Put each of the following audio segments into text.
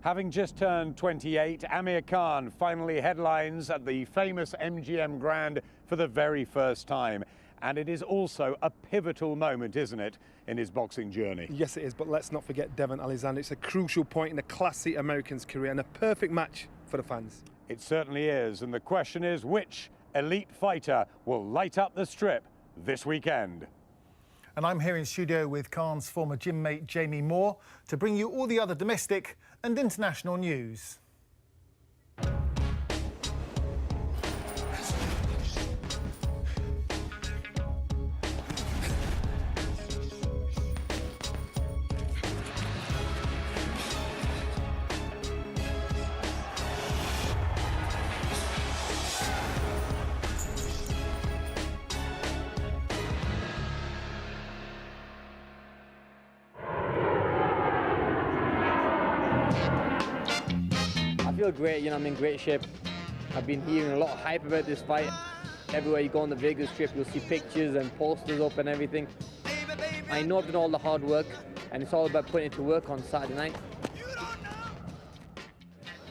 Having just turned 28, Amir Khan finally headlines at the famous MGM Grand for the very first time. And it is also a pivotal moment, isn't it, in his boxing journey? Yes, it is, but let's not forget Devon Alexander. It's a crucial point in a classy American's career and a perfect match for the fans. It certainly is, and the question is, which elite fighter will light up the Strip this weekend? And I'm here in studio with Khan's former gym mate Jamie Moore to bring you all the other domestic and international news. I feel great, I'm in great shape. I've been hearing a lot of hype about this fight. Everywhere you go on the Vegas Strip, you'll see pictures and posters up and everything. I know I've done all the hard work, and it's all about putting it to work on Saturday night.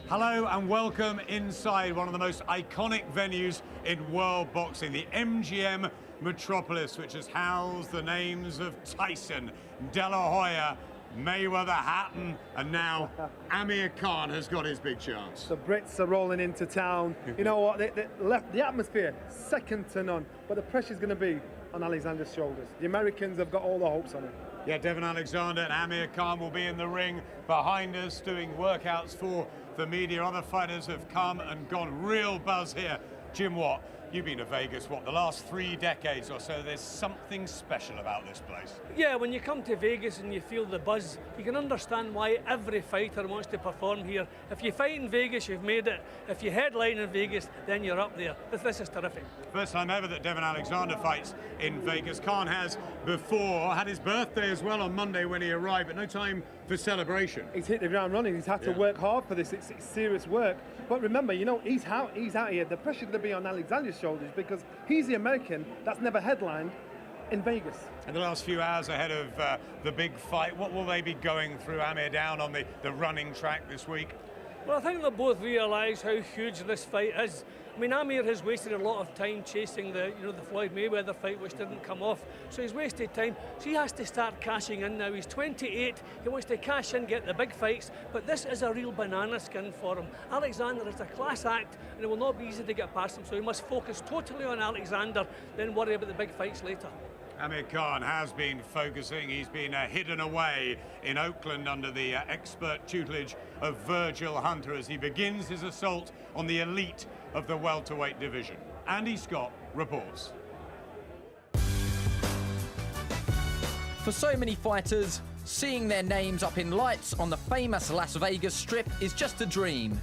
Hello and welcome inside one of the most iconic venues in world boxing, the MGM Metropolis, which has housed the names of Tyson, De La Hoya, Mayweather, Hatton, and now Amir Khan has got his big chance. The Brits are rolling into town. You know what? The atmosphere, second to none. But the pressure's going to be on Alexander's shoulders. The Americans have got all the hopes on him. Yeah, Devon Alexander and Amir Khan will be in the ring behind us doing workouts for the media. Other fighters have come and gone. Real buzz here. Jim Watt, you've been to Vegas, the last 3 decades or so. There's something special about this place. Yeah, when you come to Vegas and you feel the buzz, you can understand why every fighter wants to perform here. If you fight in Vegas, you've made it. If you headline in Vegas, then you're up there. This is terrific. First time ever that Devon Alexander fights in Vegas. Khan has before had his birthday as well on Monday when he arrived, but no time for celebration. He's hit the ground running. He's had to work hard for this. It's serious work. But remember, he's out here. The pressure's going to be on Alexander's shoulders because he's the American that's never headlined in Vegas. In the last few hours ahead of the big fight, what will they be going through, Amir, down on the running track this week? Well, I think they both realise how huge this fight is. I mean, Amir has wasted a lot of time chasing the Floyd Mayweather fight, which didn't come off. So he's wasted time. So he has to start cashing in now. He's 28. He wants to cash in, get the big fights. But this is a real banana skin for him. Alexander is a class act, and it will not be easy to get past him. So he must focus totally on Alexander, then worry about the big fights later. Amir Khan has been focusing. He's been hidden away in Oakland under the expert tutelage of Virgil Hunter as he begins his assault on the elite of the welterweight division. Andy Scott reports. For so many fighters, seeing their names up in lights on the famous Las Vegas Strip is just a dream.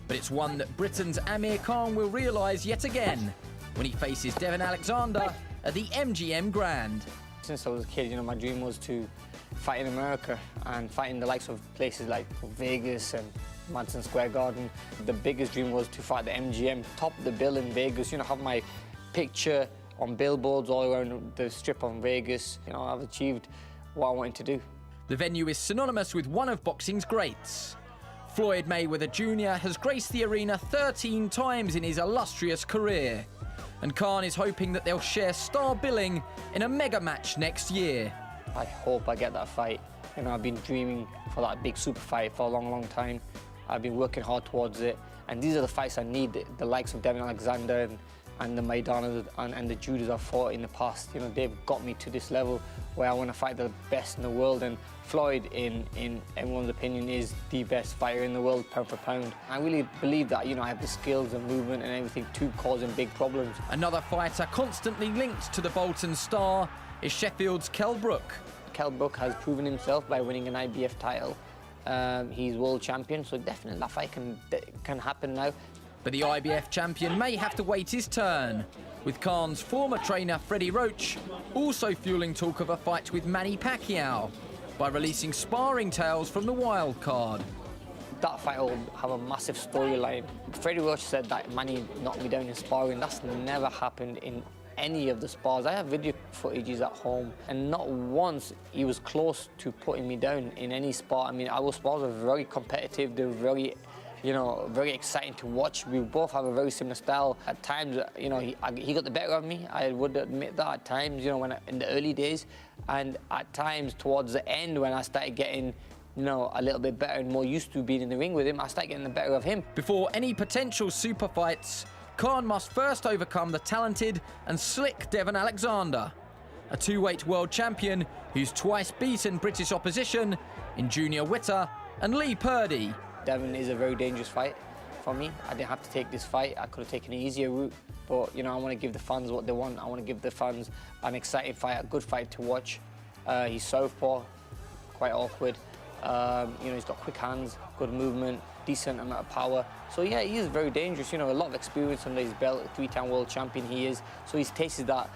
But it's one that Britain's Amir Khan will realise yet again when he faces Devon Alexander at the MGM Grand. Since I was a kid, my dream was to fight in America and fight in the likes of places like Vegas and Madison Square Garden. The biggest dream was to fight the MGM, top the bill in Vegas, have my picture on billboards all around the Strip on Vegas. I've achieved what I wanted to do. The venue is synonymous with one of boxing's greats. Floyd Mayweather Jr. has graced the arena 13 times in his illustrious career. And Khan is hoping that they'll share star billing in a mega match next year. I hope I get that fight. I've been dreaming for that big super fight for a long, long time. I've been working hard towards it. And these are the fights I need, the likes of Devon Alexander and the Maidanas and the Judas I've fought in the past. They've got me to this level where I want to fight the best in the world. And Floyd, in everyone's opinion, is the best fighter in the world, pound for pound. I really believe that, I have the skills and movement and everything to cause him big problems. Another fighter constantly linked to the Bolton star is Sheffield's Kell Brook. Kell Brook has proven himself by winning an IBF title. He's world champion, so definitely that fight can happen now. But the IBF champion may have to wait his turn, with Khan's former trainer Freddie Roach also fueling talk of a fight with Manny Pacquiao by releasing sparring tales from the wild card. That fight will have a massive storyline. Freddie Roach said that Manny knocked me down in sparring. That's never happened in any of the spars. I have video footages at home, and not once he was close to putting me down in any spar. I mean, our spars were very competitive. They were very, very exciting to watch. We both have a very similar style. At times, he got the better of me. I would admit that at times, in the early days, and at times towards the end when I started getting, a little bit better and more used to being in the ring with him, I started getting the better of him. Before any potential super fights, Khan must first overcome the talented and slick Devon Alexander, a two-weight world champion who's twice beaten British opposition in Junior Witter and Lee Purdy. Devon is a very dangerous fight for me. I didn't have to take this fight. I could have taken an easier route, but I want to give the fans what they want. I want to give the fans an exciting fight, a good fight to watch. He's southpaw, quite awkward. He's got quick hands, good movement, decent amount of power. So yeah, he is very dangerous. A lot of experience under his belt, three-time world champion he is. So he's tasted that,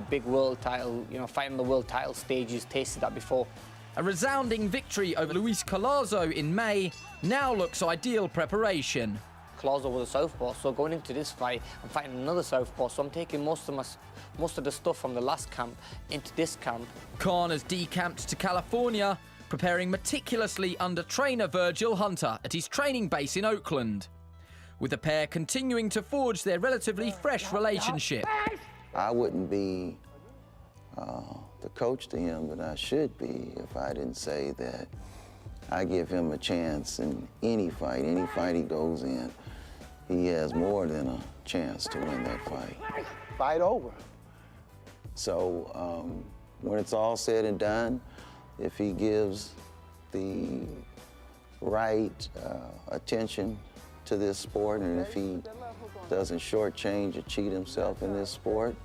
big world title, fighting the world title stage, he's tasted that before. A resounding victory over Luis Collazo in May now looks ideal preparation. Collazo was a southpaw, so going into this fight, I'm fighting another southpaw, so I'm taking most of the stuff from the last camp into this camp. Khan has decamped to California, preparing meticulously under trainer Virgil Hunter at his training base in Oakland, with the pair continuing to forge their relatively fresh relationship. I wouldn't be the coach to him that I should be if I didn't say that I give him a chance in any fight he goes in. He has more than a chance to win that fight. Fight over. So when it's all said and done, if he gives the right attention to this sport, and if he doesn't shortchange or cheat himself in this sport,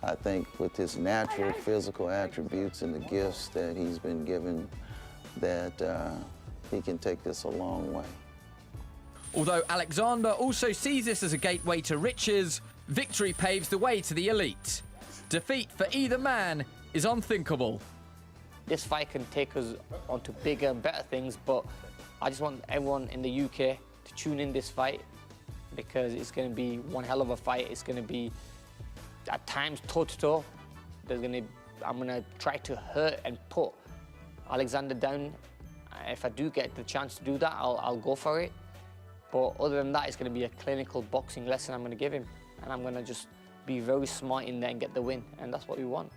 I think with his natural physical attributes and the gifts that he's been given, that he can take this a long way. Although Alexander also sees this as a gateway to riches, victory paves the way to the elite. Defeat for either man is unthinkable. This fight can take us onto bigger and better things, but I just want everyone in the UK to tune in this fight, because it's going to be one hell of a fight. It's going to be, at times, toe-to-toe. I'm going to try to hurt and put Alexander down. If I do get the chance to do that, I'll go for it. But other than that, it's going to be a clinical boxing lesson I'm going to give him, and I'm going to just be very smart in there and get the win, and that's what we want.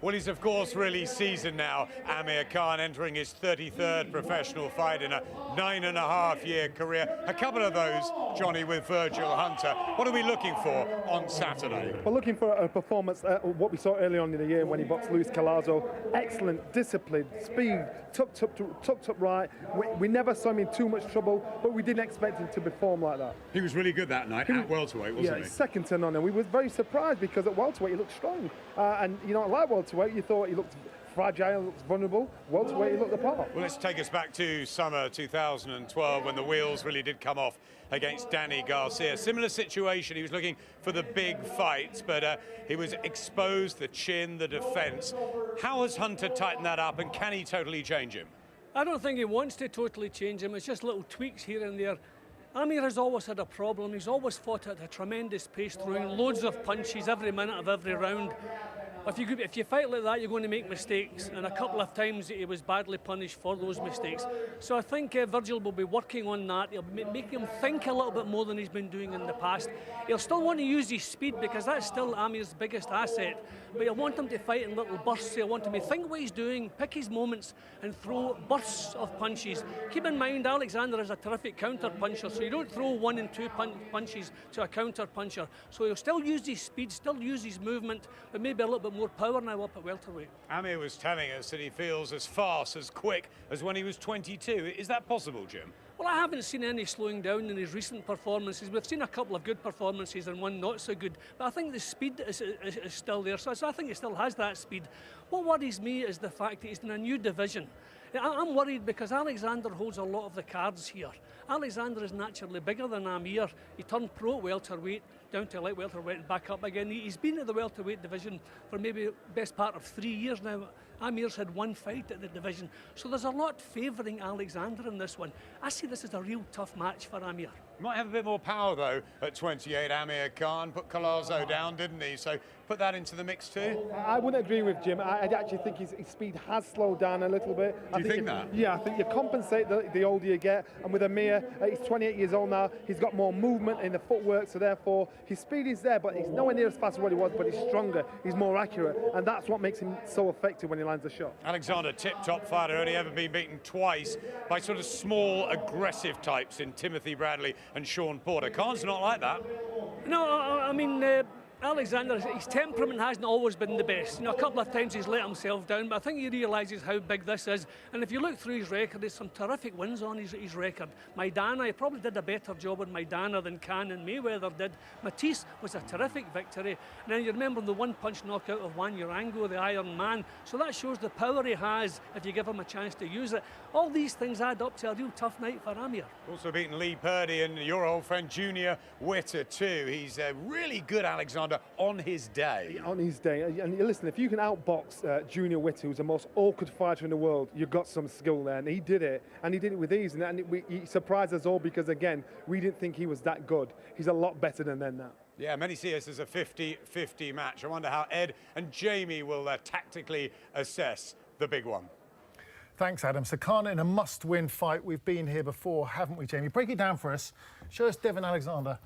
Well, he's of course really seasoned now. Amir Khan entering his 33rd professional fight in a 9.5-year career. A couple of those, Johnny, with Virgil Hunter. What are we looking for on Saturday? We're looking for a performance, what we saw early on in the year when he boxed Luis Collazo. Excellent, discipline, speed, tucked up right. We never saw him in too much trouble, but we didn't expect him to perform like that. He was really good that night at welterweight, wasn't he? Yeah, second to none, and we were very surprised because at welterweight he looked strong. And like welterweight, you thought he looked fragile, looked vulnerable. Welterweight, he looked the part. Well, let's take us back to summer 2012 when the wheels really did come off against Danny Garcia. Similar situation, he was looking for the big fights, but he was exposed, the chin, the defence. How has Hunter tightened that up, and can he totally change him? I don't think he wants to totally change him. It's just little tweaks here and there. Amir has always had a problem. He's always fought at a tremendous pace, throwing loads of punches every minute of every round. If you fight like that, you're going to make mistakes, and a couple of times he was badly punished for those mistakes. So I think Virgil will be working on that. He'll make him think a little bit more than he's been doing in the past. He'll still want to use his speed, because that's still Amir's biggest asset, but he'll want him to fight in little bursts. He'll want him to think what he's doing, pick his moments, and throw bursts of punches. Keep in mind, Alexander is a terrific counter puncher, so you don't throw 1 and 2 punches to a counter puncher. So he'll still use his speed, still use his movement, but maybe a little bit more power now up at welterweight. Amir was telling us that he feels as fast, as quick as when he was 22. Is that possible, Jim? Well, I haven't seen any slowing down in his recent performances. We've seen a couple of good performances and one not so good, but I think the speed is still there, so I think he still has that speed. What worries me is the fact that he's in a new division. I'm worried because Alexander holds a lot of the cards here. Alexander is naturally bigger than Amir. He turned pro at welterweight, down to light welterweight and back up again. He's been in the welterweight division for maybe best part of 3 years now. Amir's had one fight at the division, so there's a lot favouring Alexander in this one. I see this as a real tough match for Amir. Might have a bit more power, though, at 28, Amir Khan. Put Collazo down, didn't he? So put that into the mix, too. I wouldn't agree with Jim. I actually think his speed has slowed down a little bit. Do you think that? Yeah, I think you compensate the older you get. And with Amir, he's 28 years old now. He's got more movement in the footwork, so therefore his speed is there, but he's nowhere near as fast as what he was, but he's stronger, he's more accurate, and that's what makes him so effective when he lands a shot. Alexander, tip-top fighter, only ever been beaten twice by sort of small, aggressive types in Timothy Bradley and Sean Porter. Khan's not like that. No, I mean, Alexander, his temperament hasn't always been the best. You know, a couple of times he's let himself down, but I think he realises how big this is. And if you look through his record, there's some terrific wins on his record. Maidana, he probably did a better job on Maidana than Khan and Mayweather did. Matisse was a terrific victory. And then you remember the one-punch knockout of Juan Urango, the Iron Man. So that shows the power he has if you give him a chance to use it. All these things add up to a real tough night for Amir. Also beaten Lee Purdy and your old friend Junior Witter too. He's a really good Alexander on his day. On his day. And listen, if you can outbox Junior Witter, who's the most awkward fighter in the world, you've got some skill there. And he did it. And he did it with ease. And he surprised us all because, again, we didn't think he was that good. He's a lot better than that now. Yeah, many see this as a 50-50 match. I wonder how Ed and Jamie will tactically assess the big one. Thanks, Adam. So Khan in a must-win fight. We've been here before, haven't we, Jamie? Break it down for us. Show us Devon Alexander.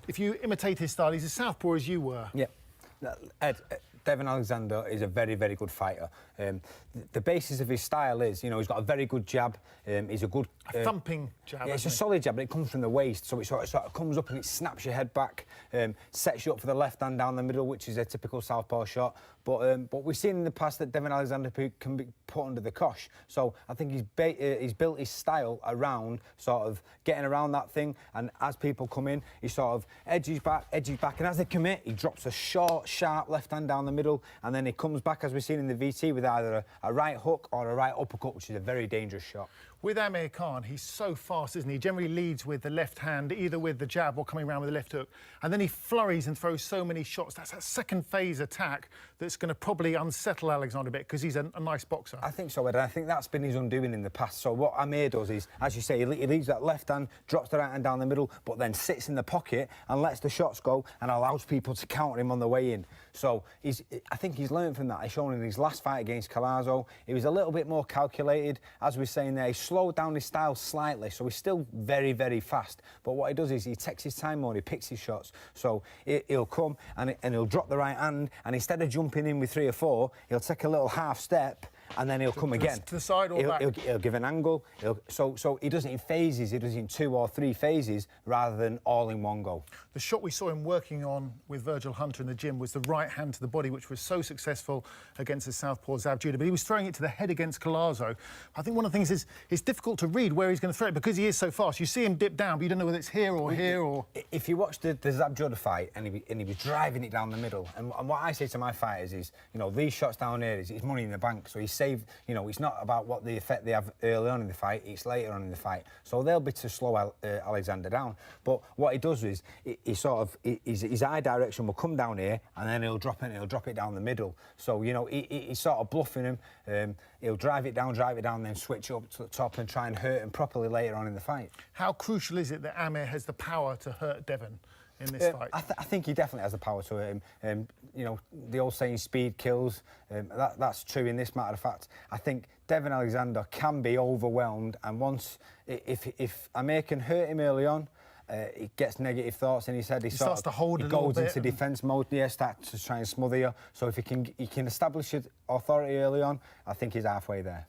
If you imitate his style, he's a southpaw as you were. Yeah. Ed, Devon Alexander is a very, very good fighter. The basis of his style is, you know, he's got a very good jab. He's a good... thumping jab. Yeah, it's a solid jab, but it comes from the waist, so it sort of comes up and it snaps your head back, sets you up for the left hand down the middle, which is a typical southpaw shot. But we've seen in the past that Devon Alexander can be put under the cosh. So I think he's built his style around sort of getting around that thing, and as people come in, he sort of edges back, and as they commit, he drops a short, sharp left hand down the middle, and then he comes back, as we've seen in the VT, with either a right hook or a right uppercut, which is a very dangerous shot. With Amir Khan, he's so fast, isn't he? He generally leads with the left hand, either with the jab or coming around with the left hook. And then he flurries and throws so many shots. That's that second phase attack that's going to probably unsettle Alexander a bit because he's a nice boxer. I think so, Ed. I think that's been his undoing in the past. So what Amir does is, as you say, he leaves that left hand, drops the right hand down the middle, but then sits in the pocket and lets the shots go and allows people to counter him on the way in. So I think he's learned from that. He's shown in his last fight against Collazo, he was a little bit more calculated. As we're saying there, he slowed down his style slightly, so he's still very, very fast. But what he does is he takes his time more, he picks his shots. So he'll come and he'll drop the right hand, and instead of jumping in with 3 or 4, he'll take a little half step, and then he'll come again. To the side or back? He'll give an angle. So he does it in phases. He does it in 2 or 3 phases rather than all in one go. The shot we saw him working on with Virgil Hunter in the gym was the right hand to the body, which was so successful against the southpaw Zav Judah. But he was throwing it to the head against Collazo. I think one of the things is it's difficult to read where he's going to throw it because he is so fast. You see him dip down, but you don't know whether it's here or here or... If you watch the Zav Judah fight and he was driving it down the middle, and what I say to my fighters is, you know, these shots down here is money in the bank. So he's saved, you know, it's not about what the effect they have early on in the fight, it's later on in the fight. So they'll be to slow Alexander down. But what he does is, his eye direction will come down here, and then he'll drop it down the middle. So, you know, he's sort of bluffing him. He'll drive it down, then switch up to the top and try and hurt him properly later on in the fight. How crucial is it that Amir has the power to hurt Devon in this fight? I think he definitely has the power to hurt him. You know, the old saying, speed kills. That's true in this matter of fact. I think Devon Alexander can be overwhelmed, and once, if Amir can hurt him early on, he gets negative thoughts in his head. He starts to hold he goes into defence mode. Yeah, starts to try and smother you. So if he can establish his authority early on, I think he's halfway there.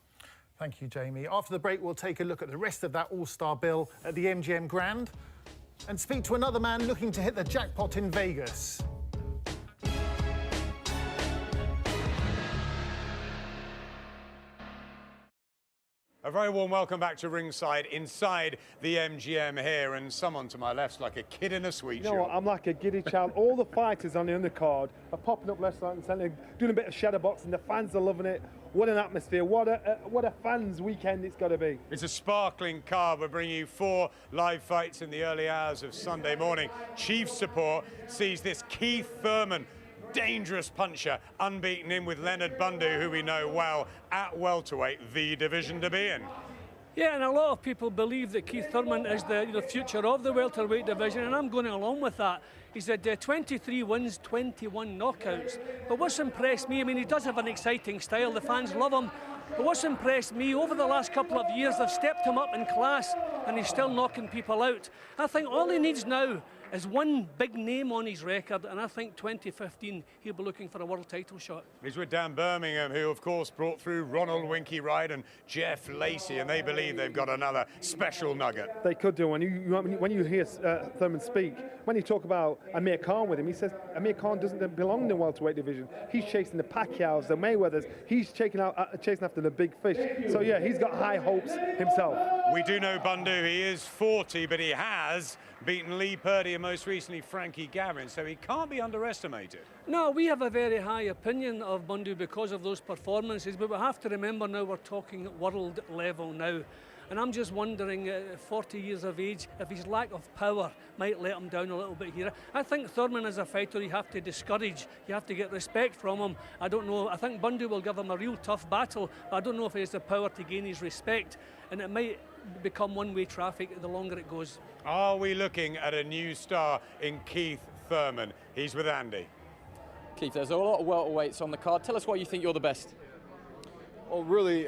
Thank you, Jamie. After the break, we'll take a look at the rest of that all-star bill at the MGM Grand and speak to another man looking to hit the jackpot in Vegas. A very warm welcome back to Ringside, inside the MGM here, and someone to my left's like a kid in a sweet shop. You know what, I'm like a giddy child. All the fighters on the undercard are popping up left, right and centre, doing a bit of shadow boxing. The fans are loving it. What an atmosphere. What a fans' weekend it's got to be. It's a sparkling card. We're bringing you 4 live fights in the early hours of Sunday morning. Chief support sees this Keith Thurman dangerous puncher, unbeaten in with Leonard Bundu, who we know well at welterweight, the division to be in. Yeah, and a lot of people believe that Keith Thurman is the future of the welterweight division, and I'm going along with that. He's had 23 wins, 21 knockouts. But what's impressed me, I mean, he does have an exciting style, the fans love him. But what's impressed me, over the last couple of years, they've stepped him up in class, and he's still knocking people out. I think all he needs now is one big name on his record, and I think 2015 he'll be looking for a world title shot. He's with Dan Birmingham, who of course brought through Ronald Winky Wright and Jeff Lacey, and they believe they've got another special nugget. They could do. When you hear Thurman speak, when you talk about Amir Khan with him, he says Amir Khan doesn't belong in the welterweight division. He's chasing the Pacquiaos, the Mayweathers. He's chasing after the big fish. So yeah, he's got high hopes himself. We do know Bundu, he is 40, but he has beaten Lee Purdy and most recently Frankie Gavin, so he can't be underestimated. No, we have a very high opinion of Bundu because of those performances, but we have to remember now we're talking at world level now. And I'm just wondering, 40 years of age, if his lack of power might let him down a little bit here. I think Thurman as a fighter you have to discourage, you have to get respect from him. I don't know, I think Bundu will give him a real tough battle, but I don't know if he has the power to gain his respect, and it might become one-way traffic the longer it goes. Are we looking at a new star in Keith Thurman? He's with Andy. Keith, there's a lot of welterweights on the card. Tell us why you think you're the best. Well, really,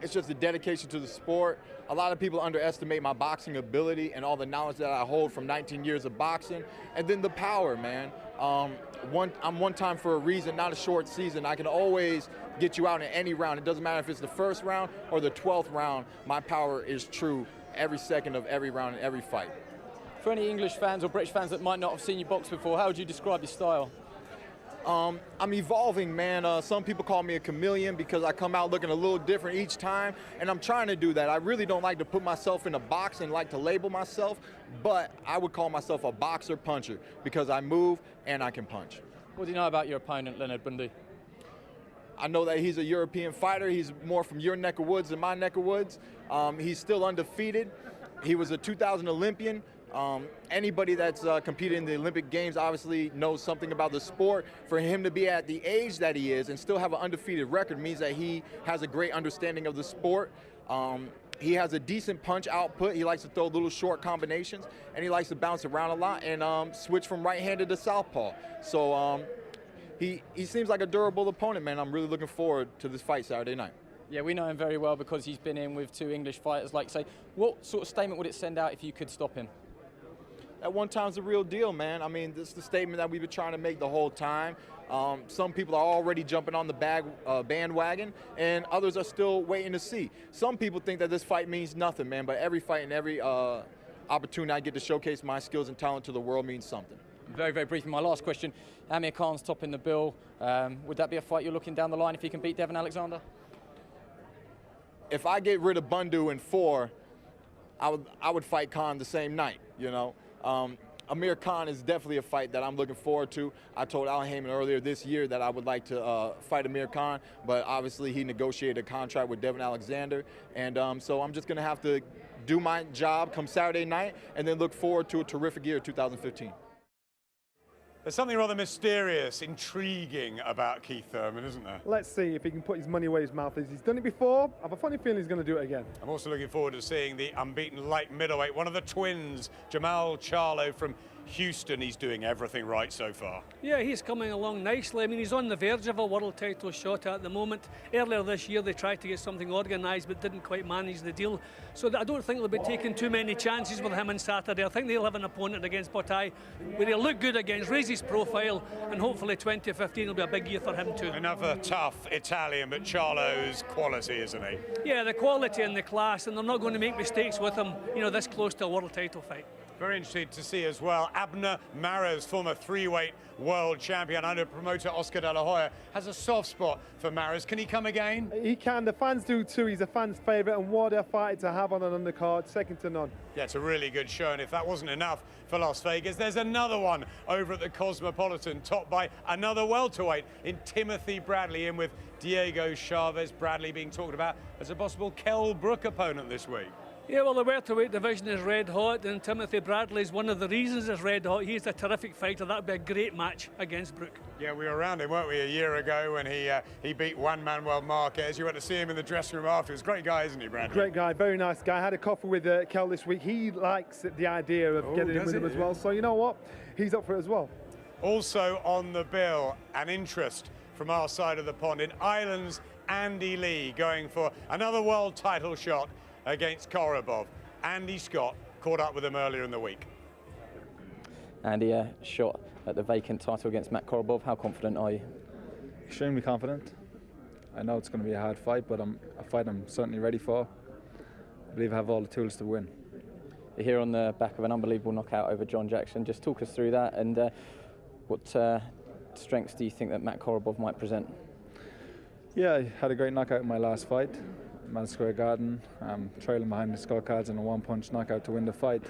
it's just the dedication to the sport. A lot of people underestimate my boxing ability and all the knowledge that I hold from 19 years of boxing. And then the power, man. I'm one time for a reason, not a short season. I can always get you out in any round. It doesn't matter if it's the first round or the 12th round. My power is true every second of every round and every fight. For any English fans or British fans that might not have seen you box before, how would you describe your style? I'm evolving, man. Some people call me a chameleon because I come out looking a little different each time, and I'm trying to do that. I really don't like to put myself in a box and like to label myself, but I would call myself a boxer puncher because I move and I can punch. What do you know about your opponent, Leonard Bundu? I know that he's a European fighter. He's more from your neck of woods than my neck of woods. He's still undefeated. He was a 2000 Olympian. Anybody that's competed in the Olympic Games obviously knows something about the sport. For him to be at the age that he is and still have an undefeated record means that he has a great understanding of the sport. He has a decent punch output. He likes to throw little short combinations, and he likes to bounce around a lot and switch from right-handed to southpaw. So he seems like a durable opponent, man. I'm really looking forward to this fight Saturday night. Yeah, we know him very well because he's been in with two English fighters. Like, say, what sort of statement would it send out if you could stop him? At one time's the real deal, man. I mean, this is the statement that we've been trying to make the whole time. Some people are already jumping on the bandwagon, and others are still waiting to see. Some people think that this fight means nothing, man, but every fight and every opportunity I get to showcase my skills and talent to the world means something. Very, very briefly, my last question. Amir Khan's topping the bill. Would that be a fight you're looking down the line if he can beat Devin Alexander? If I get rid of Bundu in 4, I would fight Khan the same night, you know. Amir Khan is definitely a fight that I'm looking forward to. I told Al Heyman earlier this year that I would like to fight Amir Khan, but obviously he negotiated a contract with Devin Alexander, and so I'm just going to have to do my job come Saturday night and then look forward to a terrific year 2015. There's something rather mysterious, intriguing about Keith Thurman, isn't there? Let's see if he can put his money where his mouth is. He's done it before. I have a funny feeling he's going to do it again. I'm also looking forward to seeing the unbeaten light middleweight, one of the twins, Jamal Charlo from Houston. He's doing everything right so far. Yeah, he's coming along nicely. I mean, he's on the verge of a world title shot at the moment. Earlier this year, they tried to get something organised but didn't quite manage the deal. So I don't think they'll be taking too many chances with him on Saturday. I think they'll have an opponent against Botai where he'll look good against, raise his profile, and hopefully 2015 will be a big year for him too. Another tough Italian, but Charlo's quality, isn't he? Yeah, the quality and the class, and they're not going to make mistakes with him, you know, this close to a world title fight. Very interesting to see as well. Abner Mares, former 3-weight world champion under promoter Oscar De La Hoya, has a soft spot for Mares. Can he come again? He can. The fans do too. He's a fan's favourite, and what a fight to have on an undercard, second to none. Yeah, it's a really good show, and if that wasn't enough for Las Vegas, there's another one over at the Cosmopolitan, topped by another welterweight in Timothy Bradley, in with Diego Chavez. Bradley being talked about as a possible Kell Brook opponent this week. Yeah, well, the welterweight division is red hot, and Timothy Bradley is one of the reasons it's red hot. He's a terrific fighter. That'd be a great match against Brook. Yeah, we were around him, weren't we, a year ago when he beat Juan Manuel Marquez. You went to see him in the dressing room afterwards. Great guy, isn't he, Bradley? Great guy, very nice guy. I had a coffee with Kel this week. He likes the idea of getting in with him as well. So you know what? He's up for it as well. Also on the bill, an interest from our side of the pond in Ireland's Andy Lee, going for another world title shot against Korobov. Andy Scott caught up with him earlier in the week. Andy, shot at the vacant title against Matt Korobov. How confident are you? Extremely confident. I know it's going to be a hard fight, but a fight I'm certainly ready for. I believe I have all the tools to win. You're here on the back of an unbelievable knockout over John Jackson. Just talk us through that, and what strengths do you think that Matt Korobov might present? Yeah, I had a great knockout in my last fight, Madison Square Garden, trailing behind the scorecards and a one-punch knockout to win the fight.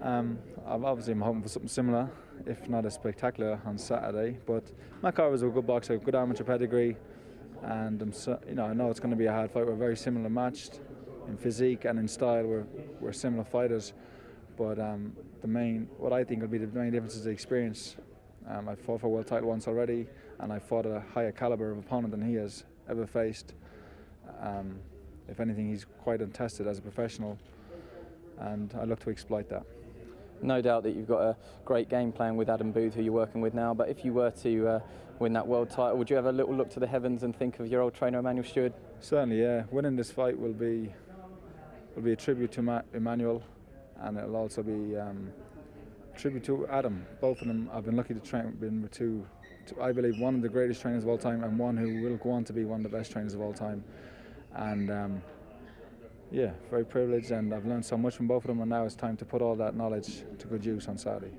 I'm hoping for something similar, if not as spectacular, on Saturday. But Matt Korobov's a good boxer, good amateur pedigree, and I know it's going to be a hard fight. We're very similar matched in physique and in style. We're similar fighters, but what I think will be the main difference is the experience. I fought for a world title once already, and I fought a higher caliber of opponent than he has ever faced. If anything, he's quite untested as a professional, and I look to exploit that. No doubt that you've got a great game plan with Adam Booth, who you're working with now, but if you were to win that world title, would you have a little look to the heavens and think of your old trainer, Emmanuel Stewart? Certainly, yeah. Winning this fight will be a tribute to Emmanuel, and it'll also be a tribute to Adam. Both of them, I've been lucky to train with two, I believe, one of the greatest trainers of all time, and one who will go on to be one of the best trainers of all time. And yeah, very privileged, and I've learned so much from both of them, and now it's time to put all that knowledge to good use on Saturday.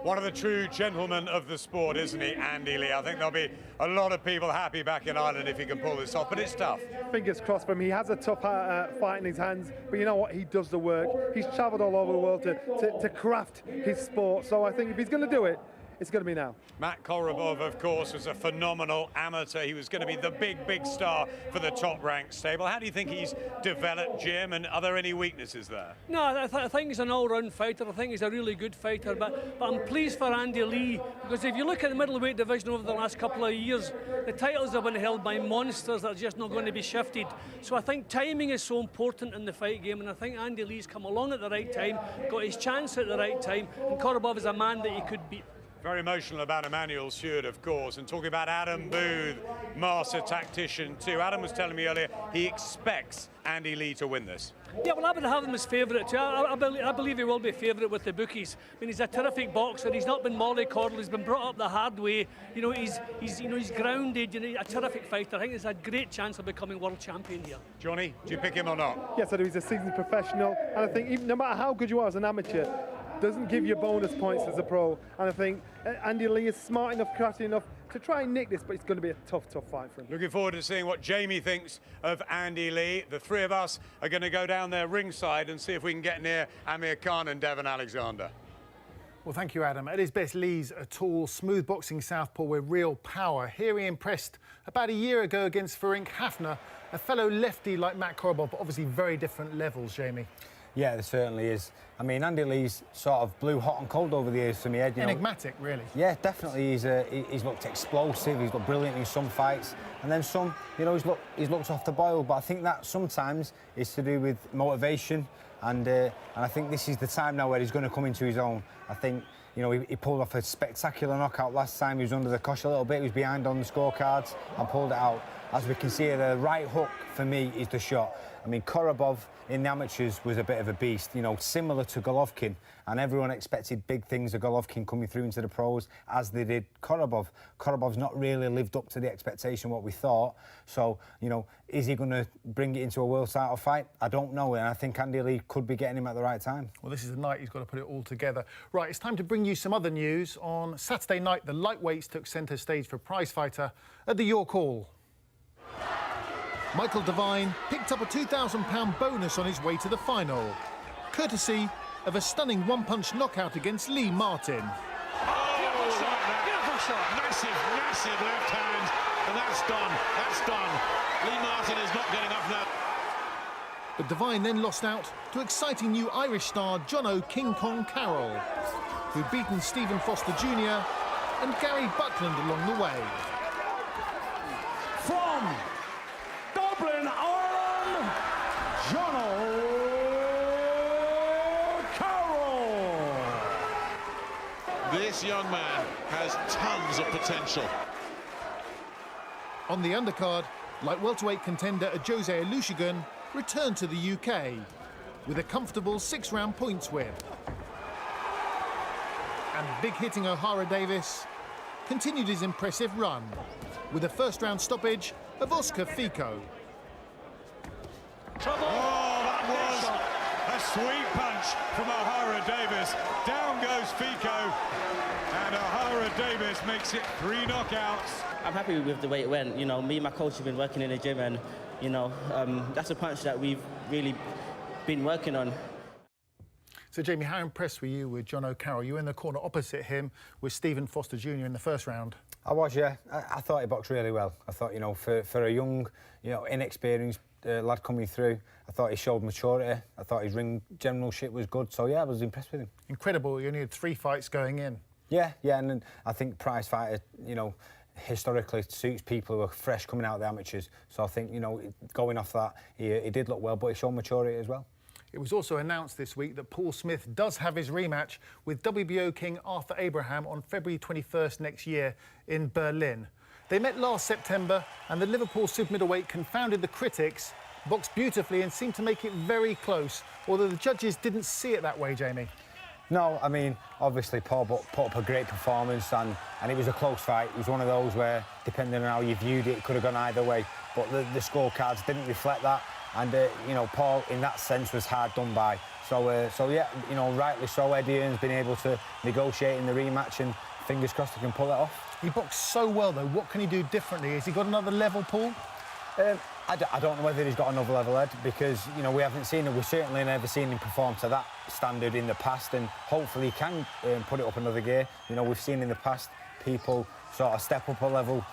One of the true gentlemen of the sport, isn't he, Andy Lee? I think there'll be a lot of people happy back in Ireland if he can pull this off, but it's tough. Fingers crossed for him. He has a tough fight in his hands, but you know what? He does the work. He's travelled all over the world to craft his sport, so I think if he's going to do it, it's going to be now. Matt Korobov, of course, was a phenomenal amateur. He was going to be the big star for the top-ranked stable. How do you think he's developed, Jim, and are there any weaknesses there? No, I think he's an all-round fighter. I think he's a really good fighter, but I'm pleased for Andy Lee, because if you look at the middleweight division over the last couple of years, the titles have been held by monsters that are just not going to be shifted. So I think timing is so important in the fight game, and I think Andy Lee's come along at the right time, got his chance at the right time, and Korobov is a man that he could beat. Very emotional about Emmanuel Stewart, of course, and talking about Adam Booth, master tactician too. Adam was telling me earlier he expects Andy Lee to win this. Yeah, well, I would have him as favourite too. I believe he will be favourite with the bookies. I mean, he's a terrific boxer. He's not been mollycoddled. He's been brought up the hard way. You know, he's grounded. You know, a terrific fighter. I think there's a great chance of becoming world champion here. Johnny, do you pick him or not? Yes, I do. He's a seasoned professional, and I think even, no matter how good you are as an amateur, doesn't give you bonus points as a pro. And I think Andy Lee is smart enough, crafty enough to try and nick this, but it's going to be a tough fight for him. Looking forward to seeing what Jamie thinks of Andy Lee. The three of us are going to go down there ringside and see if we can get near Amir Khan and Devon Alexander. Well, thank you, Adam. At his best, Lee's a tall, smooth boxing southpaw with real power. Here he impressed about a year ago against Ferenc Hafner, a fellow lefty like Matt Korobov, but obviously very different levels, Jamie. Yeah, there certainly is. I mean, Andy Lee's sort of blew hot and cold over the years for me, Ed. Enigmatic, really. Yeah, definitely. He's looked explosive. He's looked brilliant in some fights, and then some. You know, he's looked off the boil. But I think that sometimes is to do with motivation, and I think this is the time now where he's going to come into his own. I think. You know, he pulled off a spectacular knockout last time. He was under the cosh a little bit. He was behind on the scorecards and pulled it out. As we can see, the right hook for me is the shot. I mean, Korobov in the amateurs was a bit of a beast, you know, similar to Golovkin, and everyone expected big things of Golovkin coming through into the pros, as they did Korobov. Korobov's not really lived up to the expectation what we thought. So, you know, is he going to bring it into a world title fight? I don't know, and I think Andy Lee could be getting him at the right time. Well, this is the night he's got to put it all together. Right, it's time to bring you some other news. On Saturday night, the lightweights took centre stage for prize fighter at the York Hall. Michael Devine picked up a £2,000 bonus on his way to the final, courtesy of a stunning one-punch knockout against Lee Martin. Beautiful shot. Massive left hand, and that's done. Lee Martin is not getting up now. But Devine then lost out to exciting new Irish star Jono King Kong Carroll, who'd beaten Stephen Foster Jr. and Gary Buckland along the way. From Dublin, Ireland, Jono Carroll. This young man has tons of potential. On the undercard, light welterweight contender Jose Alushigan returned to the UK with a comfortable 6-round points win. And big-hitting O'Hara Davis continued his impressive run with a first-round stoppage of Oscar Fico. Oh, that was a sweet punch from O'Hara Davis. Down goes Fico, and O'Hara Davis makes it 3 knockouts. I'm happy with the way it went. You know, me and my coach have been working in the gym, and you know, that's a punch that we've really been working on. So, Jamie, how impressed were you with Jono Carroll? You were in the corner opposite him with Stephen Foster Jr. in the first round. I was, yeah. I thought he boxed really well. I thought, you know, for a young, you know, inexperienced lad coming through, I thought he showed maturity. I thought his ring generalship was good. So, yeah, I was impressed with him. Incredible. You only had 3 fights going in. Yeah, and then I think prize fighter, you know, historically suits people who are fresh coming out of the amateurs. So I think, you know, going off that, he did look well, but he showed maturity as well. It was also announced this week that Paul Smith does have his rematch with WBO King Arthur Abraham on February 21st next year in Berlin. They met last September, and the Liverpool super middleweight confounded the critics, boxed beautifully and seemed to make it very close, although the judges didn't see it that way, Jamie. No, I mean, obviously Paul put up a great performance, and it was a close fight. It was one of those where, depending on how you viewed it, it could have gone either way. But the scorecards didn't reflect that, and you know, Paul, in that sense, was hard done by. So yeah, you know, rightly so. Eddie Hearn's been able to negotiate in the rematch, and fingers crossed he can pull it off. He boxed so well, though. What can he do differently? Has he got another level, Paul? I don't know whether he's got another level, Ed, because, you know, we haven't seen it. We've certainly never seen him perform to that standard in the past, and hopefully he can put it up another gear. You know, we've seen in the past people sort of step up a level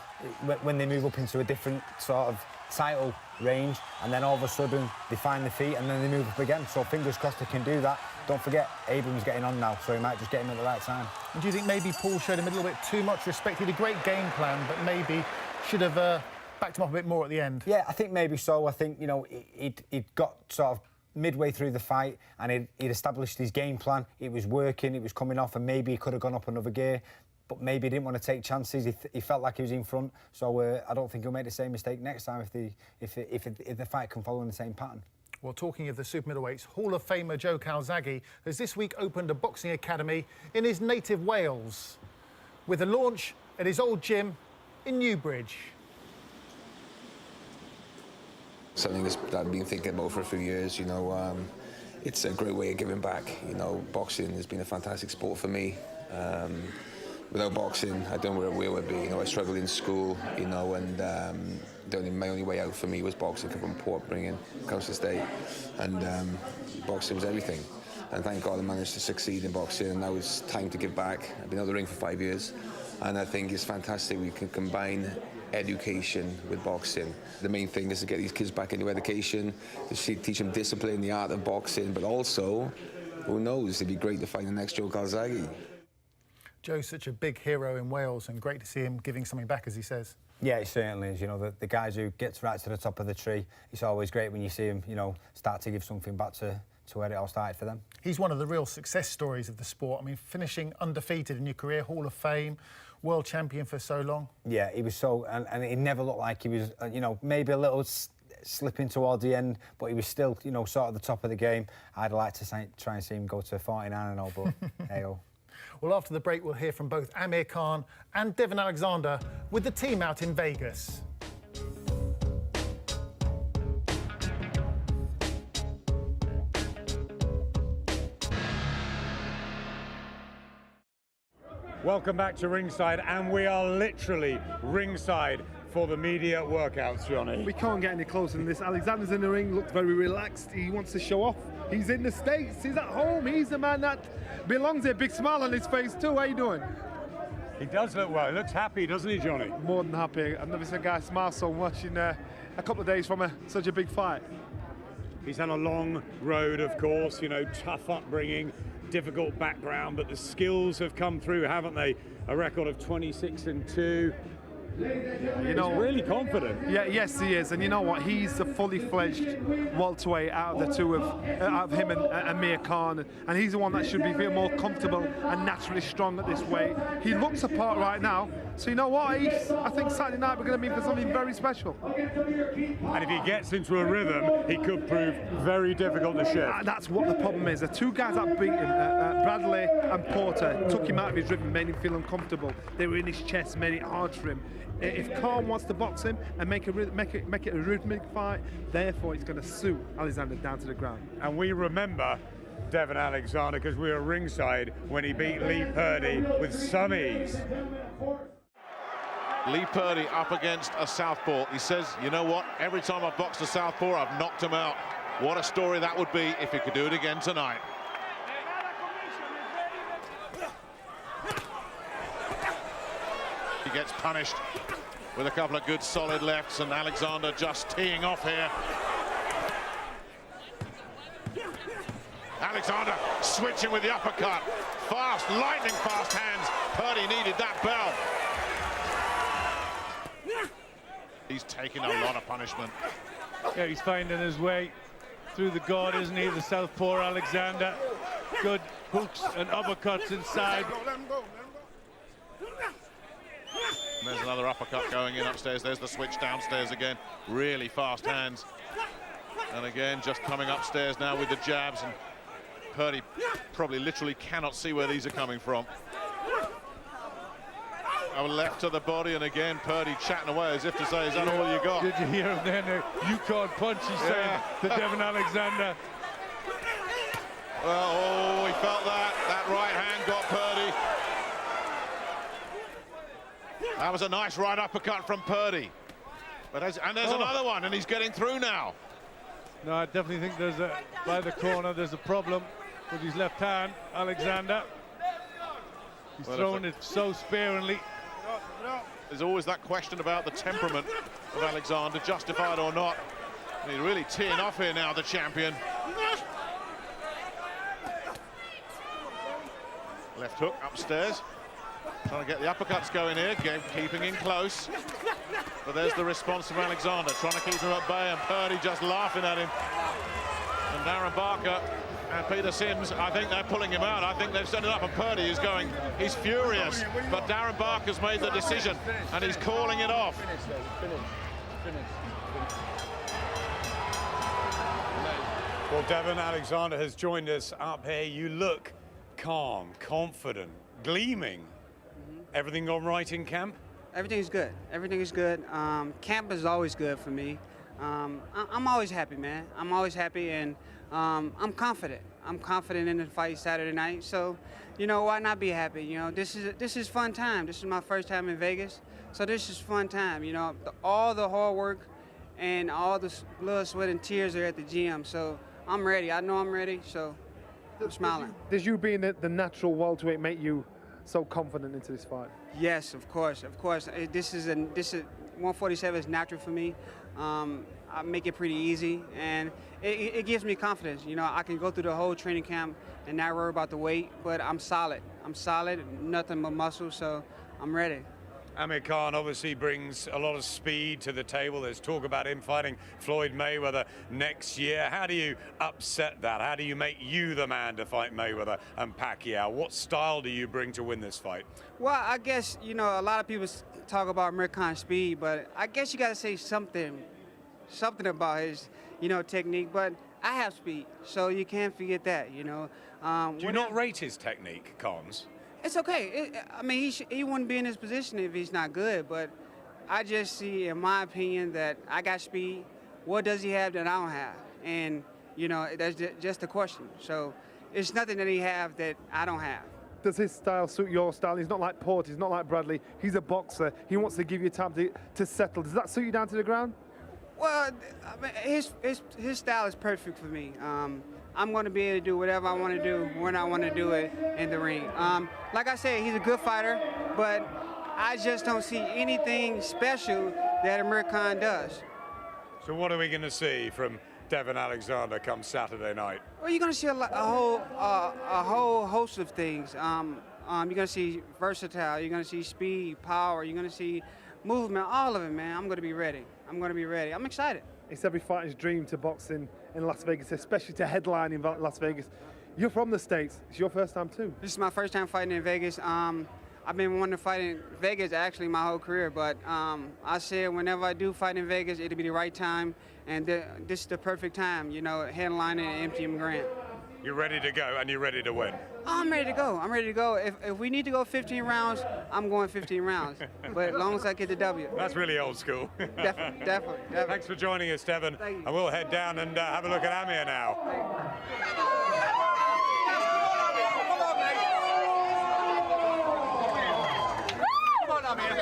when they move up into a different sort of title range, and then all of a sudden they find the feet and then they move up again. So fingers crossed he can do that. Don't forget, Abram's getting on now, so he might just get him at the right time. And do you think maybe Paul showed him a little bit too much respect? He had a great game plan, but maybe should have backed him up a bit more at the end? Yeah, I think maybe so. I think, you know, he'd got sort of midway through the fight and he'd established his game plan. It was working, it was coming off, and maybe he could have gone up another gear, but maybe he didn't want to take chances. He felt like he was in front, so I don't think he'll make the same mistake next time if the fight can follow in the same pattern. Well, talking of the super middleweights, Hall of Famer Joe Calzaghe has this week opened a boxing academy in his native Wales, with a launch at his old gym in Newbridge. Something that I've been thinking about for a few years, you know. It's a great way of giving back. You know, boxing has been a fantastic sport for me. Without boxing, I don't know where I would be. You know, I struggled in school, you know, and my only way out for me was boxing. Come from Port Bringing, Council Estate, and boxing was everything. And thank God I managed to succeed in boxing, and now it's time to give back. I've been out of the ring for 5 years, and I think it's fantastic we can combine education with boxing. The main thing is to get these kids back into education, to teach them discipline, the art of boxing, but also, who knows, it'd be great to find the next Joe Calzaghe. Joe's such a big hero in Wales, and great to see him giving something back, as he says. Yeah, it certainly is. You know, the guys who get right to the top of the tree, it's always great when you see him, you know, start to give something back to where it all started for them. He's one of the real success stories of the sport. I mean, finishing undefeated in your career, Hall of Fame, world champion for so long. Yeah, he was so, and it never looked like he was, you know, maybe a little slipping towards the end, but he was still, you know, sort of the top of the game. I'd like to try and see him go to 49 and all, but hey-oh. Well, after the break, we'll hear from both Amir Khan and Devon Alexander with the team out in Vegas. Welcome back to Ringside, and we are literally ringside for the media workouts, Johnny. We can't get any closer than this. Alexander's in the ring, looks very relaxed. He wants to show off. He's in the States, he's at home, he's the man that belongs here. Big smile on his face too. How you doing? He does look well. He looks happy, doesn't he, Johnny? More than happy. I've never seen a guy smile so much in a couple of days from such a big fight. He's had a long road, of course, you know, tough upbringing, difficult background, but the skills have come through, haven't they? A record of 26-2. You know, he's really confident. Yeah, yes, he is. And you know what? He's a fully fledged welterweight out of the two of him and Amir Khan, and he's the one that should be a bit more comfortable and naturally strong at this weight. He looks apart right now. So you know what? I think Saturday night we're going to be for something very special. And if he gets into a rhythm, he could prove very difficult to shift. That's what the problem is. The two guys that beat him, Bradley and Porter, took him out of his rhythm, made him feel uncomfortable. They were in his chest, made it hard for him. If Khan wants to box him and make it a rhythmic fight, therefore it's going to suit Alexander down to the ground. And we remember Devon Alexander because we were ringside when he beat Lee Purdy with some ease. Lee Purdy up against a southpaw. He says, you know what, every time I've boxed a southpaw, I've knocked him out. What a story that would be if he could do it again tonight. He gets punished with a couple of good solid lefts, and Alexander just teeing off here. Alexander switching with the uppercut. Fast, lightning fast hands. Purdy needed that bell. He's taking a lot of punishment. Yeah, he's finding his way through the guard, isn't he? The southpaw Alexander. Good hooks and uppercuts inside. And there's another uppercut going in upstairs. There's the switch downstairs again. Really fast hands. And again, just coming upstairs now with the jabs. And Purdy probably literally cannot see where these are coming from. A left to the body, and again, Purdy chatting away as if to say, is that all you got? Did you hear him then? You can't punch, he said to Devon Alexander. Well, oh, he felt that. That right hand got Purdy. That was a nice right uppercut from Purdy. But there's another one, and he's getting through now. No, I definitely think there's by the corner, there's a problem with his left hand, Alexander. He's throwing it so sparingly. There's always that question about the temperament of Alexander, justified or not. And he's really teeing off here now, the champion. Left hook upstairs. Trying to get the uppercuts going here, keeping in close. But there's the response from Alexander, trying to keep him at bay, and Purdy just laughing at him. And Darren Barker and Peter Sims, I think they're pulling him out. I think they've set it up, and Purdy is going, he's furious. But Darren Barker's made the decision, and he's calling it off. Well, Devon Alexander has joined us up here. You look calm, confident, gleaming. Everything gone right in camp? Everything's good. Everything is good. Camp is always good for me. I'm always happy, man. I'm always happy, and I'm confident. I'm confident in the fight Saturday night. So, you know, why not be happy? You know, this is fun time. This is my first time in Vegas, so this is fun time. You know, all the hard work and all the blood, sweat, and tears are at the gym. So I'm ready. I know I'm ready. So I'm smiling. Does you being the natural welterweight make you so confident into this fight? Yes, of course, of course. This is 147 is natural for me. I make it pretty easy, and it gives me confidence. You know, I can go through the whole training camp and not worry about the weight, but I'm solid. I'm solid, nothing but muscle, so I'm ready. Amir Khan obviously brings a lot of speed to the table. There's talk about him fighting Floyd Mayweather next year. How do you upset that? How do you make you the man to fight Mayweather and Pacquiao? What style do you bring to win this fight? Well, I guess, you know, a lot of people talk about Amir Khan's speed, but I guess you got to say something about his, you know, technique. But I have speed, so you can't forget that, you know. Do you not rate his technique, Khan's? It's okay. I mean, he wouldn't be in this position if he's not good, but I just see, in my opinion, that I got speed. What does he have that I don't have? And, you know, that's just the question. So it's nothing that he have that I don't have. Does his style suit your style? He's not like Porter, he's not like Bradley. He's a boxer. He wants to give you time to settle. Does that suit you down to the ground? Well, I mean, his style is perfect for me. I'm going to be able to do whatever I want to do when I want to do it in the ring. Like I said, he's a good fighter, but I just don't see anything special that Amir Khan does. So what are we going to see from Devin Alexander come Saturday night? Well, you're going to see a whole host of things. You're going to see versatile. You're going to see speed, power. You're going to see movement, all of it, man. I'm going to be ready. I'm excited. It's every fighter's dream to box in Las Vegas, especially to headline in Las Vegas. You're from the States. It's your first time too. This is my first time fighting in Vegas. I've been wanting to fight in Vegas actually my whole career, but I said whenever I do fight in Vegas, it'll be the right time, and this is the perfect time, you know, headlining an MGM Grand. You're ready to go, and you're ready to win. Oh, I'm ready to go. If we need to go 15 rounds, I'm going 15 rounds. But as long as I get the W. That's really old school. Definitely. Thanks for joining us, Devin. And we'll head down and have a look at Amir now. Come on, Amir.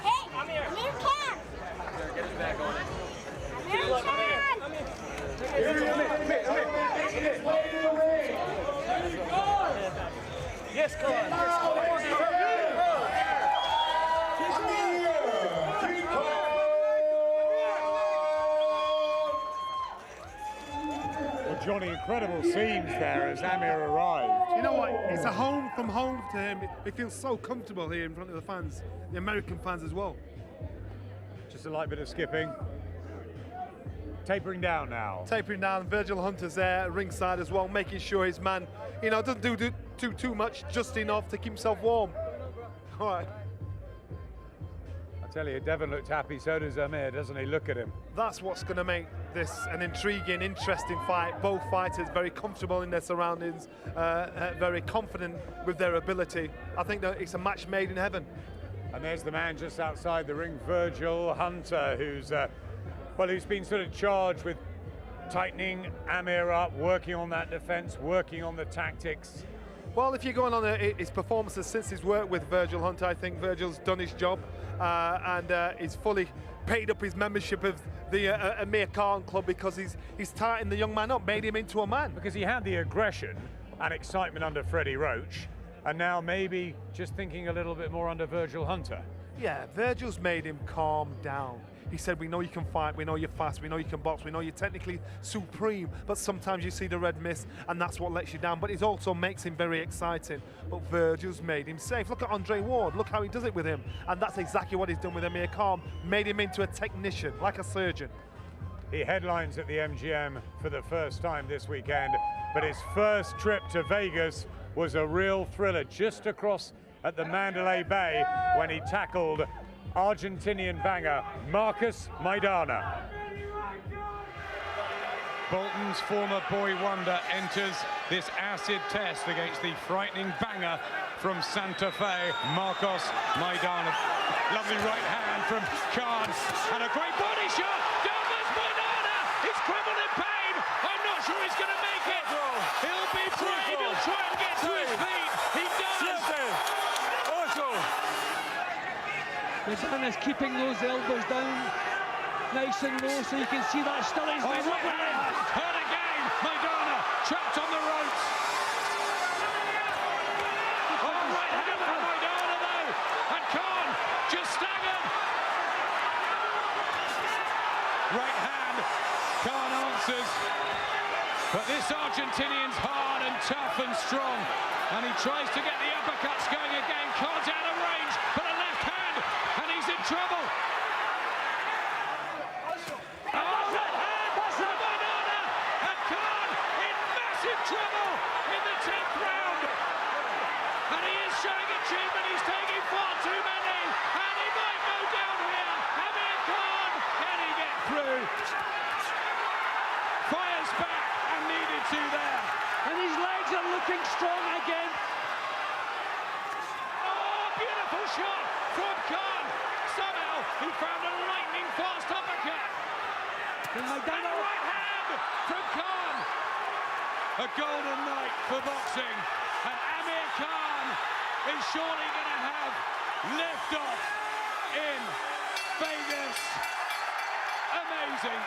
Hey, Amir can. Get his back on it. Yes, come on. Well, Johnny, incredible scenes there as Amir arrived. You know what? It's a home from home to him. He feels so comfortable here in front of the fans, the American fans as well. Just a light bit of skipping. Tapering down now. Tapering down. Virgil Hunter's there, ringside as well, making sure his man, you know, doesn't do too much, just enough to keep himself warm. All right. I tell you, Devin looked happy, so does Amir, doesn't he? Look at him. That's what's going to make this an intriguing, interesting fight. Both fighters very comfortable in their surroundings, very confident with their ability. I think that it's a match made in heaven. And there's the man just outside the ring, Virgil Hunter, who's been sort of charged with tightening Amir up, working on that defense, working on the tactics. Well, if you're going on his performances since his work with Virgil Hunter, I think Virgil's done his job and he's fully paid up his membership of the Amir Khan club because he's tightening the young man up, made him into a man. Because he had the aggression and excitement under Freddie Roach, and now maybe just thinking a little bit more under Virgil Hunter. Yeah, Virgil's made him calm down. He said, we know you can fight, we know you're fast, we know you can box, we know you're technically supreme, but sometimes you see the red mist and that's what lets you down. But it also makes him very exciting. But Virgil's made him safe. Look at Andre Ward, look how he does it with him. And that's exactly what he's done with Amir Khan, made him into a technician, like a surgeon. He headlines at the MGM for the first time this weekend, but his first trip to Vegas was a real thriller just across at the Mandalay Bay when he tackled Argentinian banger Marcus Maidana. Bolton's former boy wonder enters this acid test against the frightening banger from Santa Fe, Marcos Maidana. Lovely right hand from Khan and a great body shot. Down goes Maidana. He's crumbled in pain. I'm not sure he's going to make it. He'll be brave. He'll try and get to his feet. He does. Maidana's keeping those elbows down nice and low so you can see that still is right hand. Hurt again. Maidana trapped on the ropes. Right hand from Maidana though. And Khan just staggered. Right hand. Khan answers. But this Argentinian's hard and tough and strong. And he tries to get the uppercuts going again. Khan's out of range. But a left hand. And he's in trouble. Trouble in the 10th round, and he is showing achievement. He's taking far too many, and he might go down here. Amir Khan, can he get through? Fires back and needed to there, and his legs are looking strong again. Oh, beautiful shot from Khan. Somehow he found a lightning fast uppercut. And a right hand from Khan. A golden night for boxing, and Amir Khan is surely going to have liftoff in Vegas. Amazing.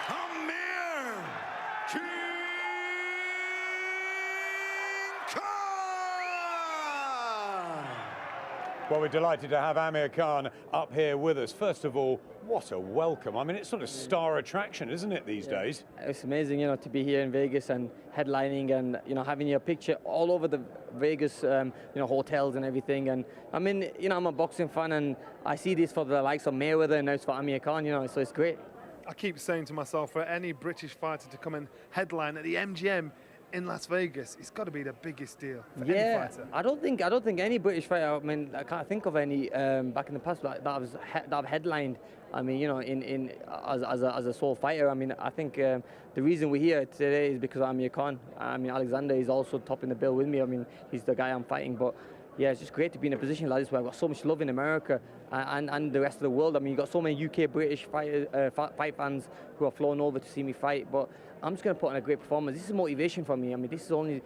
Amir King Khan! Well, we're delighted to have Amir Khan up here with us. First of all, what a welcome. I mean, it's sort of star attraction, isn't it, these days? It's amazing, you know, to be here in Vegas and headlining and, you know, having your picture all over the Vegas, you know, hotels and everything. And, I mean, you know, I'm a boxing fan and I see this for the likes of Mayweather and now it's for Amir Khan, you know, so it's great. I keep saying to myself, for any British fighter to come and headline at the MGM in Las Vegas, it's got to be the biggest deal for any fighter. I don't think any British fighter. I mean, I can't think of any back in the past that I've headlined. I mean, you know, as a sole fighter. I mean, I think the reason we're here today is because of Amir Khan. I mean, Alexander is also topping the bill with me. I mean, he's the guy I'm fighting, but. Yeah, it's just great to be in a position like this where I've got so much love in America and the rest of the world. I mean, you've got so many UK, British fight fans who have flown over to see me fight, but I'm just going to put on a great performance. This is motivation for me. I mean, this is only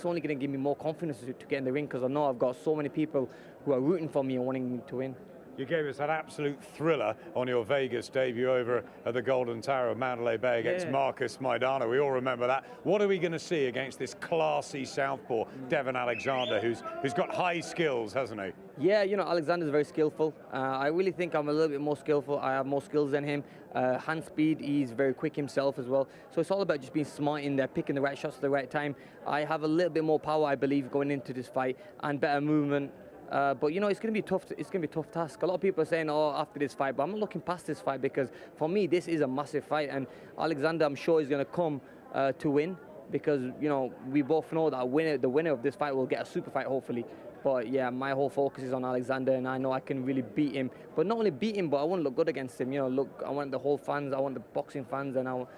going to give me more confidence to get in the ring because I know I've got so many people who are rooting for me and wanting me to win. You gave us that absolute thriller on your Vegas debut over at the Golden Tower of Mandalay Bay against Marcus Maidana. We all remember that. What are we going to see against this classy southpaw, Devon Alexander, who's got high skills, hasn't he? Yeah, you know, Alexander's very skillful. I really think I'm a little bit more skillful. I have more skills than him. Hand speed, he's very quick himself as well. So it's all about just being smart in there, picking the right shots at the right time. I have a little bit more power, I believe, going into this fight and better movement. But you know, it's going to be tough. It's going to be a tough task. A lot of people are saying, "Oh, after this fight," but I'm not looking past this fight because for me, this is a massive fight, and Alexander, I'm sure, is going to come to win because you know we both know that the winner of this fight will get a super fight, hopefully. But yeah, my whole focus is on Alexander, and I know I can really beat him. But not only beat him, but I want to look good against him. You know, look, I want the whole fans, I want the boxing fans, and I want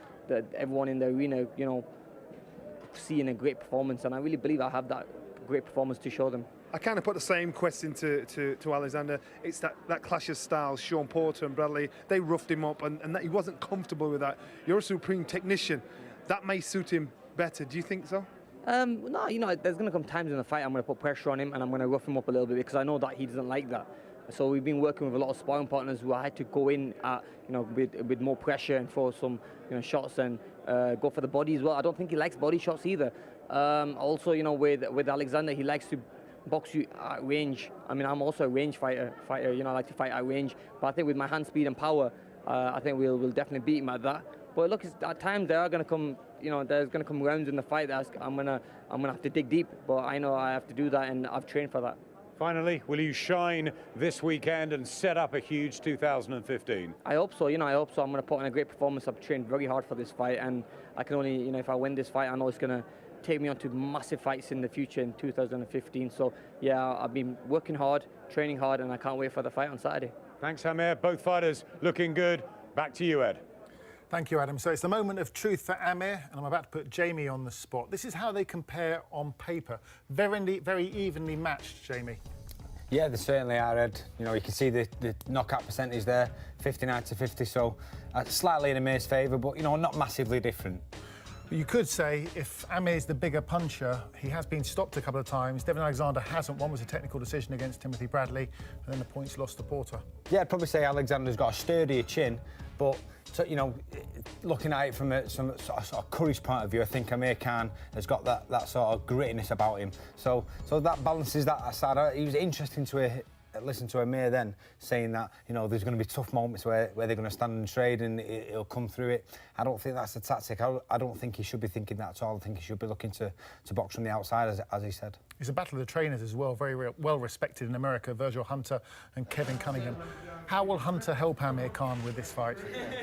everyone in the arena, you know, seeing a great performance, and I really believe I have that great performance to show them. I kind of put the same question to Alexander. It's that clash of styles. Sean Porter and Bradley, they roughed him up, and that he wasn't comfortable with that. You're a supreme technician. That may suit him better. Do you think so? No, you know, there's going to come times in the fight I'm going to put pressure on him and I'm going to rough him up a little bit because I know that he doesn't like that. So we've been working with a lot of sparring partners who I had to go in at, you know, with more pressure and throw some, you know, shots and go for the body as well. I don't think he likes body shots either. Also, you know, with Alexander, he likes to box you at range. I mean, I'm also a range fighter. You know, I like to fight at range. But I think with my hand speed and power, I think we'll definitely beat him at that. But look, at times there are going to come, you know, there's going to come rounds in the fight that I'm gonna have to dig deep. But I know I have to do that, and I've trained for that. Finally, will you shine this weekend and set up a huge 2015? I hope so. You know, I hope so. I'm going to put in a great performance. I've trained very hard for this fight, and I can only, you know, if I win this fight, I know it's going to take me on to massive fights in the future in 2015. So yeah, I've been working hard, training hard, and I can't wait for the fight on Saturday. Thanks, Amir. Both fighters looking good. Back to you, Ed. Thank you, Adam. So it's the moment of truth for Amir, and I'm about to put Jamie on the spot. This is how they compare on paper. Very evenly matched, Jamie. Yeah, they certainly are, Ed. You know, you can see the knockout percentage there, 59-50, so slightly in Amir's favour, but, you know, not massively different. You could say if Amir's the bigger puncher, he has been stopped a couple of times. Devon Alexander hasn't. One was a technical decision against Timothy Bradley, and then the points lost to Porter. Yeah, I'd probably say Alexander's got a sturdier chin, but, you know, looking at it from some sort of courage point of view, I think Amir Khan has got that sort of grittiness about him. So that balances that aside. It was interesting to listen to Amir then saying that, you know, there's going to be tough moments where they're going to stand and trade and he'll come through it. I don't think that's the tactic. I don't think he should be thinking that at all. I think he should be looking to box from the outside, as he said. It's a battle of the trainers as well, very well respected in America, Virgil Hunter and Kevin Cunningham. How will Hunter help Amir Khan with this fight?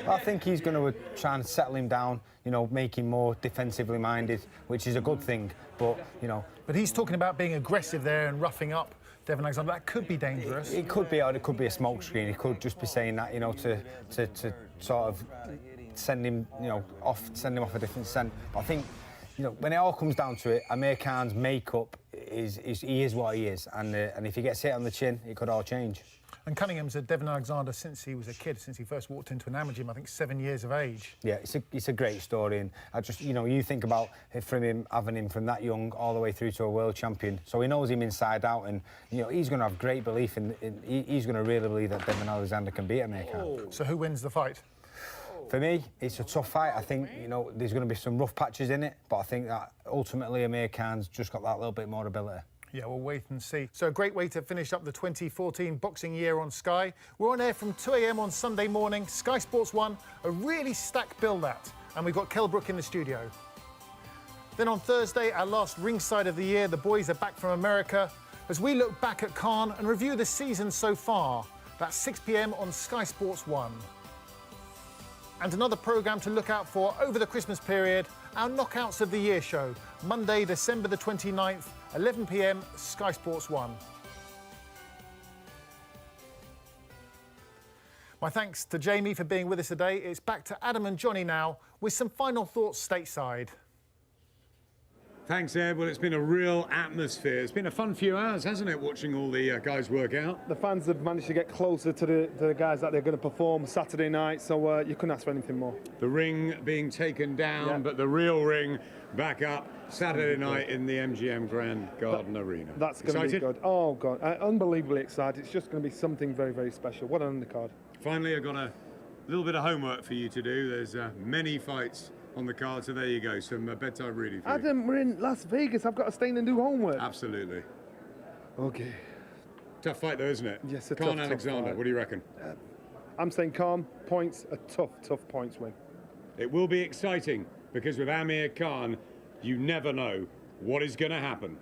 I think he's going to try and settle him down, you know, make him more defensively minded, which is a good thing, but, you know... But he's talking about being aggressive there and roughing up Devon Alexander. That could be dangerous. It could be, or it could be a smokescreen. He could just be saying that, you know, to sort of send him, you know, send him off a different scent. But I think, you know, when it all comes down to it, Amir Khan's makeup he is what he is, and if he gets hit on the chin, it could all change. And Cunningham's had Devon Alexander since he was a kid, since he first walked into an amateur gym, I think 7 years of age. Yeah, it's a great story, and I just, you know, you think about having him from that young all the way through to a world champion, so he knows him inside out, and, you know, he's going to have great belief he's going to really believe that Devon Alexander can beat Amir Khan. So who wins the fight? For me, it's a tough fight. I think, you know, there's going to be some rough patches in it, but I think that ultimately Amir Khan's just got that little bit more ability. Yeah, we'll wait and see. So a great way to finish up the 2014 boxing year on Sky. We're on air from 2 a.m. on Sunday morning. Sky Sports 1, a really stacked build-out. And we've got Kell Brook in the studio. Then on Thursday, our last ringside of the year, the boys are back from America as we look back at Khan and review the season so far. That's 6 p.m. on Sky Sports 1. And another programme to look out for over the Christmas period, our Knockouts of the Year show, Monday, December the 29th, 11 p.m, Sky Sports 1. My thanks to Jamie for being with us today. It's back to Adam and Johnny now with some final thoughts stateside. Thanks, Ed. Well, it's been a real atmosphere. It's been a fun few hours, hasn't it, watching all the guys work out? The fans have managed to get closer to the guys that they're going to perform Saturday night, so you couldn't ask for anything more. The ring being taken down, but the real ring back up Saturday night in the MGM Grand Garden Arena. That's going to be good. Oh, God. Unbelievably excited. It's just going to be something very, very special. What an undercard. Finally, I've got a little bit of homework for you to do. There's many fights on the card, so there you go, some bedtime reading for you. Adam, we're in Las Vegas. I've got to stay in and do homework. Absolutely. Okay. Tough fight though, isn't it? Yes, a Khan tough Alexander, fight. what do you reckon? I'm saying Khan, points, a tough points win. It will be exciting, because with Amir Khan, you never know what is going to happen.